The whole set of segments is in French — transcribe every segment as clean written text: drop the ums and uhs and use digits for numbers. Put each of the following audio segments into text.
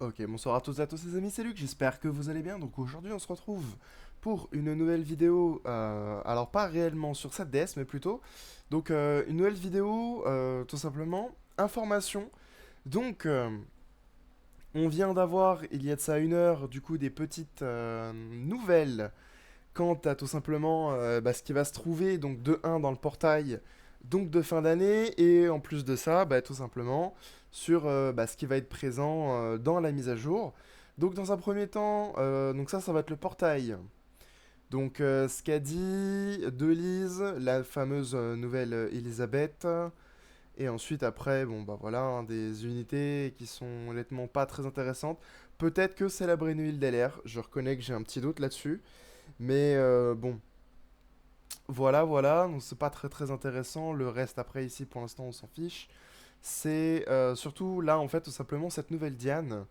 Ok, bonsoir à toutes et à tous les amis, c'est Luc, j'espère que vous allez bien. Donc aujourd'hui on se retrouve pour une nouvelle vidéo, alors pas réellement sur cette DS mais plutôt, donc une nouvelle vidéo tout simplement, information. Donc on vient d'avoir il y a de ça une heure du coup des petites nouvelles quant à tout simplement ce qui va se trouver donc de un dans le portail donc de fin d'année et en plus de ça tout simplement sur ce qui va être présent dans la mise à jour. Donc dans un premier temps, donc ça va être le portail. Donc ce qu'a dit Delise, la fameuse nouvelle Elisabeth. Et ensuite après, bon bah voilà, hein, des unités qui sont honnêtement pas très intéressantes. Peut-être que c'est la Brenouille d'LR, je reconnais que j'ai un petit doute là-dessus. Mais bon, voilà, donc c'est pas très très intéressant. Le reste après ici pour l'instant on s'en fiche. C'est surtout là en fait tout simplement cette nouvelle Diane.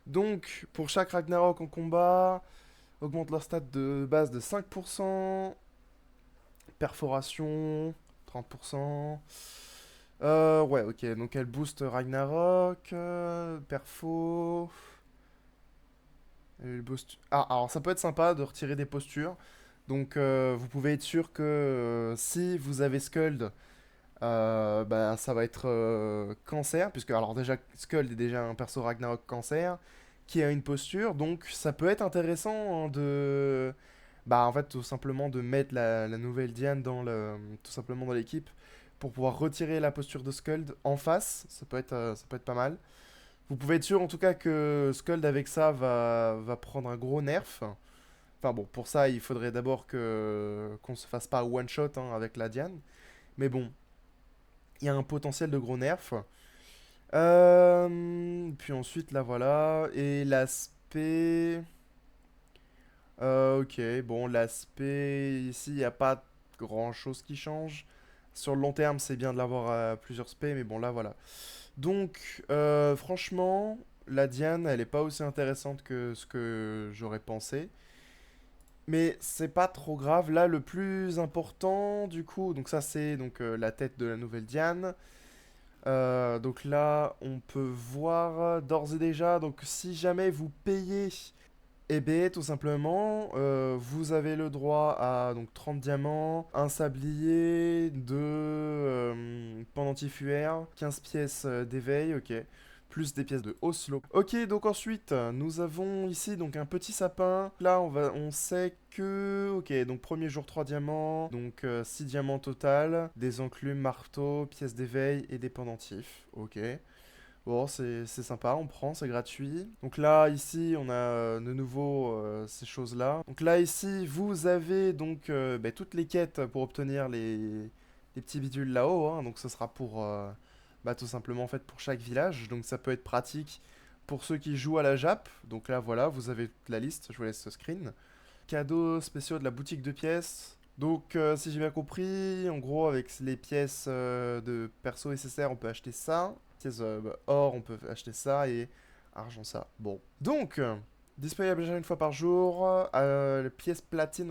Donc pour chaque Ragnarok en combat, augmente leur stat de base de 5%, perforation 30%. Ouais, ok, donc elle booste Ragnarok, perfo. Elle booste... Ah, alors ça peut être sympa de retirer des postures. Donc vous pouvez être sûr que si vous avez Skuld, ça va être cancer, puisque alors déjà Skuld est déjà un perso Ragnarok cancer qui a une posture, donc ça peut être intéressant hein, de en fait tout simplement de mettre la nouvelle Diane dans le tout simplement dans l'équipe pour pouvoir retirer la posture de Skuld en face, ça peut être pas mal. Vous pouvez être sûr en tout cas que Skuld avec ça va prendre un gros nerf. Enfin bon, pour ça il faudrait d'abord que qu'on se fasse pas one shot hein, avec la Diane. Mais bon, il y a un potentiel de gros nerf. Puis ensuite, là voilà. Et l'aspect. Ok, bon, l'aspect ici, il n'y a pas grand chose qui change. Sur le long terme, c'est bien de l'avoir à plusieurs spé, mais bon, là voilà. Donc, franchement, la Diane, elle est pas aussi intéressante que ce que j'aurais pensé. Mais c'est pas trop grave. Là, le plus important, du coup, donc ça, c'est donc la tête de la nouvelle Diane. Donc là, on peut voir d'ores et déjà, donc si jamais vous payez, eh bien, tout simplement, vous avez le droit à donc 30 diamants, un sablier, deux pendentifluaires, 15 pièces d'éveil, ok, plus des pièces de Oslo. Ok, donc ensuite, nous avons ici donc un petit sapin. Là, on sait que, ok, donc premier jour 3 diamants, donc 6 diamants total, des enclumes, marteau, pièces d'éveil et des pendentifs, ok. Bon, c'est sympa, on prend, c'est gratuit. Donc là, ici, on a de nouveau ces choses-là. Donc là, ici, vous avez donc toutes les quêtes pour obtenir les petits bidules là-haut, hein. Donc ce sera pour tout simplement en fait pour chaque village. Donc ça peut être pratique pour ceux qui jouent à la Jap. Donc là, voilà, vous avez toute la liste, je vous laisse ce screen. Cadeaux spéciaux de la boutique de pièces. Donc, si j'ai bien compris, en gros, avec les pièces de perso SSR, on peut acheter ça. Pièces or, on peut acheter ça. Et argent, ça. Bon. Donc, disponible déjà une fois par jour. Les pièces platine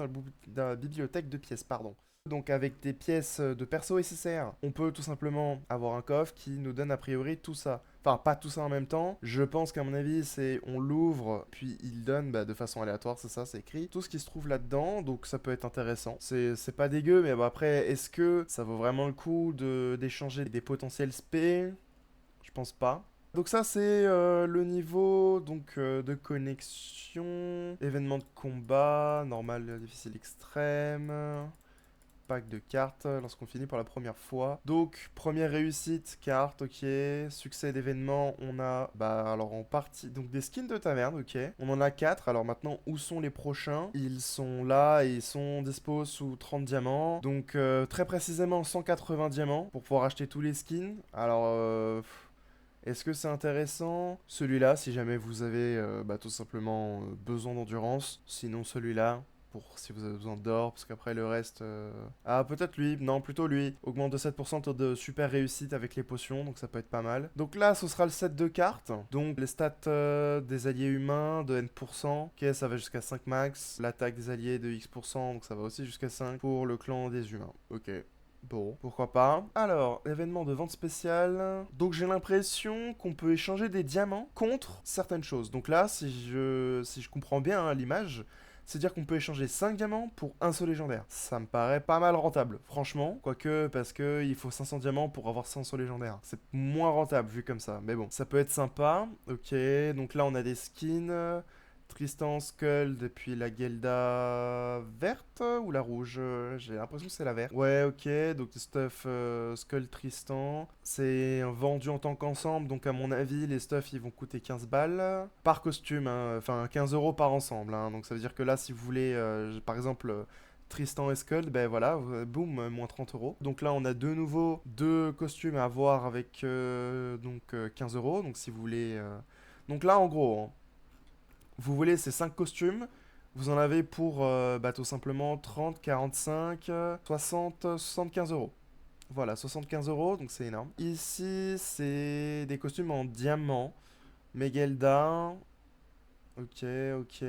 dans la bibliothèque de pièces, pardon. Donc, avec des pièces de perso SSR, on peut tout simplement avoir un coffre qui nous donne a priori tout ça. Enfin, pas tout ça en même temps. Je pense qu'à mon avis, c'est on l'ouvre, puis il donne de façon aléatoire, c'est ça, c'est écrit. Tout ce qui se trouve là-dedans, donc ça peut être intéressant. C'est pas dégueu, mais après, est-ce que ça vaut vraiment le coup d'échanger des potentiels spé? Je pense pas. Donc ça c'est le niveau de connexion, événement de combat, normal, difficile, extrême, pack de cartes lorsqu'on finit pour la première fois. Donc, première réussite, carte, ok. Succès d'événement, on a, alors en partie, donc des skins de taverne, ok. On en a 4. Alors maintenant, où sont les prochains? Ils sont là et ils sont dispo sous 30 diamants. Donc, très précisément 180 diamants pour pouvoir acheter tous les skins. Alors, est-ce que c'est intéressant? Celui-là, si jamais vous avez tout simplement besoin d'endurance. Sinon, celui-là, pour si vous avez besoin d'or, parce qu'après le reste... Ah, peut-être lui, non, plutôt lui. Augmente de 7% taux de super réussite avec les potions, donc ça peut être pas mal. Donc là, ce sera le set de cartes. Donc les stats des alliés humains de N%. Ok, ça va jusqu'à 5 max. L'attaque des alliés de X%, donc ça va aussi jusqu'à 5 pour le clan des humains. Ok. Bon, pourquoi pas. Alors, événement de vente spéciale. Donc j'ai l'impression qu'on peut échanger des diamants contre certaines choses. Donc là, si je comprends bien hein, l'image, c'est-à-dire qu'on peut échanger 5 diamants pour un seul légendaire. Ça me paraît pas mal rentable, franchement. Quoique, parce que il faut 500 diamants pour avoir 500 légendaires. C'est moins rentable vu comme ça. Mais bon, ça peut être sympa. Ok, donc là on a des skins. Tristan, Skuld, et puis la Gelda verte ou la rouge? J'ai l'impression que c'est la verte. Ouais, ok, donc stuff Skuld Tristan. C'est vendu en tant qu'ensemble, donc à mon avis, les stuffs ils vont coûter 15 balles par costume, hein, enfin 15 euros par ensemble. Hein, donc ça veut dire que là, si vous voulez, par exemple, Tristan et Skuld, ben voilà, boum, moins 30 euros. Donc là, on a de nouveau deux costumes à avoir avec 15 euros. Donc si vous voulez. Donc là, en gros. Hein, vous voulez ces 5 costumes, vous en avez pour tout simplement 30, 45, 60, 75 euros. Voilà, 75 euros, donc c'est énorme. Ici, c'est des costumes en diamant. Megelda. Ok, ok.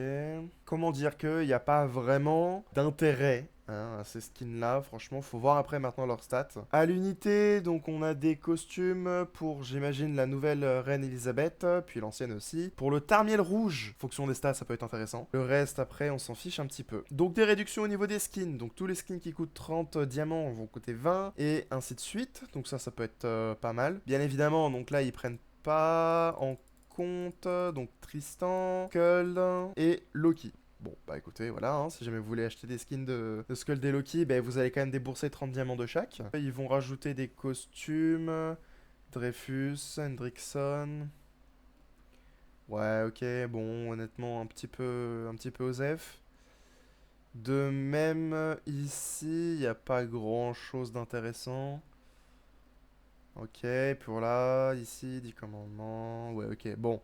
Comment dire qu'il n'y a pas vraiment d'intérêt hein, à ces skins-là. Franchement, faut voir après maintenant leurs stats. À l'unité, donc on a des costumes pour, j'imagine, la nouvelle reine Elisabeth, puis l'ancienne aussi. Pour le Tarmiel rouge, fonction des stats, ça peut être intéressant. Le reste, après, on s'en fiche un petit peu. Donc des réductions au niveau des skins. Donc tous les skins qui coûtent 30 diamants vont coûter 20 et ainsi de suite. Donc ça peut être pas mal. Bien évidemment, donc là, ils prennent pas en compte, donc Tristan, Skull et Loki. Bon, bah écoutez, voilà, hein, si jamais vous voulez acheter des skins de Skull et Loki, bah, vous allez quand même débourser 30 diamants de chaque. Ils vont rajouter des costumes, Dreyfus, Hendrickson. Ouais, ok, bon, honnêtement, un petit peu osef. De même, ici, il n'y a pas grand-chose d'intéressant. Ok, pour là, ici, 10 commandements. Ouais, ok, bon.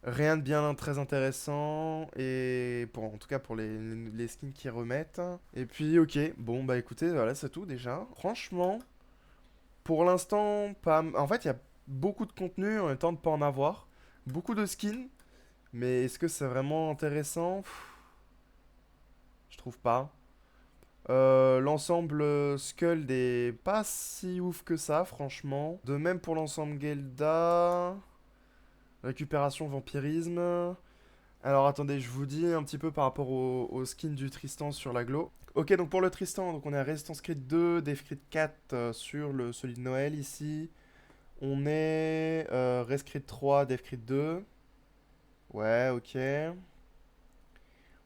Rien de bien très intéressant et en tout cas pour les skins qui remettent. Et puis ok, bon bah écoutez, voilà c'est tout déjà. Franchement, pour l'instant, pas. En fait, il y a beaucoup de contenu en même temps de pas en avoir. Beaucoup de skins, mais est-ce que c'est vraiment intéressant? Je trouve pas. L'ensemble Skull est pas si ouf que ça, franchement. De même pour l'ensemble Gelda. Récupération, vampirisme. Alors attendez, je vous dis un petit peu par rapport au skin du Tristan sur la glow. Ok, donc pour le Tristan, donc on est à Resistance Crit 2, Def Crit 4 sur celui de Noël ici. On est Res Crit 3, Def Crit 2. Ouais, ok.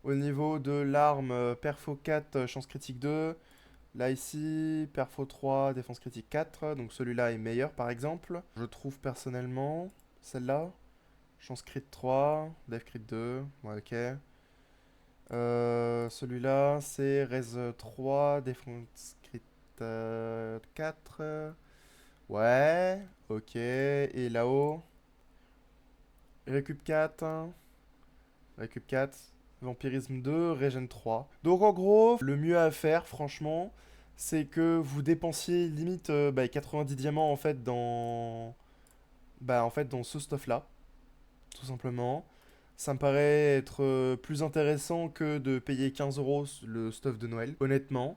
Au niveau de l'arme, Perfo 4, chance critique 2. Là ici, Perfo 3, défense critique 4. Donc celui-là est meilleur par exemple. Je trouve personnellement. Celle-là. Chance crit 3, Def crit 2. Ouais, ok. Celui-là, c'est Res 3, Défense Crit 4. Ouais, ok. Et là-haut, Récup 4, Récup 4, Vampirisme 2, Régène 3. Donc en gros, le mieux à faire, franchement, c'est que vous dépensiez limite 90 diamants en fait dans ce stuff-là, tout simplement. Ça me paraît être plus intéressant que de payer 15 euros le stuff de Noël, honnêtement.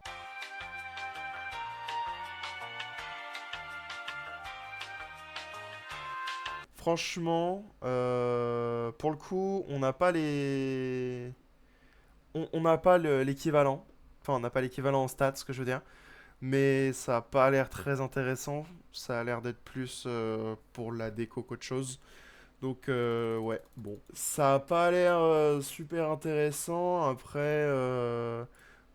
Franchement, pour le coup, on n'a pas les... On n'a pas l'équivalent. Enfin, on n'a pas l'équivalent en stats, ce que je veux dire. Mais ça a pas l'air très intéressant. Ça a l'air d'être plus pour la déco qu'autre chose. Donc, ouais, bon. Ça a pas l'air super intéressant. Après,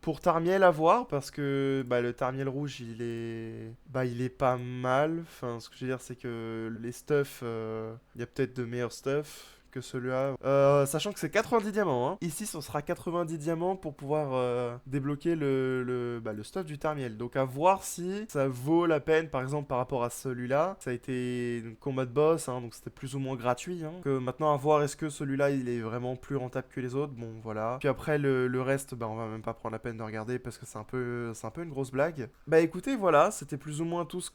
pour Tarmiel à voir, parce que bah, le Tarmiel rouge, il est pas mal. Enfin, ce que je veux dire, c'est que les stuffs, il y a peut-être de meilleurs stuffs que celui-là. Sachant que c'est 90 diamants. Hein. Ici, ce sera 90 diamants pour pouvoir débloquer le stuff du Tarmiel. Donc à voir si ça vaut la peine, par exemple, par rapport à celui-là. Ça a été un combat de boss, hein, donc c'était plus ou moins gratuit. Hein. Que maintenant, à voir est-ce que celui-là, il est vraiment plus rentable que les autres. Bon, voilà. Puis après, le reste, bah, on va même pas prendre la peine de regarder parce que c'est un peu une grosse blague. Bah écoutez, voilà, c'était plus ou moins tout ce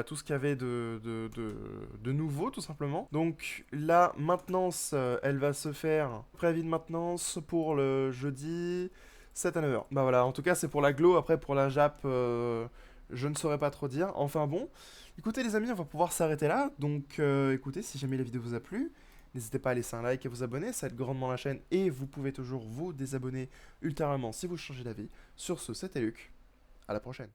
tout ce qu'il y avait de nouveau, tout simplement. Donc la maintenance, elle va se faire, préavis de maintenance pour le jeudi 7 à 9h. Bah voilà, en tout cas c'est pour la glow, après pour la Jap, Je ne saurais pas trop dire. Enfin bon, écoutez les amis, on va pouvoir s'arrêter là. Donc écoutez, si jamais la vidéo vous a plu, n'hésitez pas à laisser un like et vous abonner, ça aide grandement la chaîne. Et vous pouvez toujours vous désabonner ultérieurement si vous changez d'avis. Sur ce, c'était Luc. À la prochaine.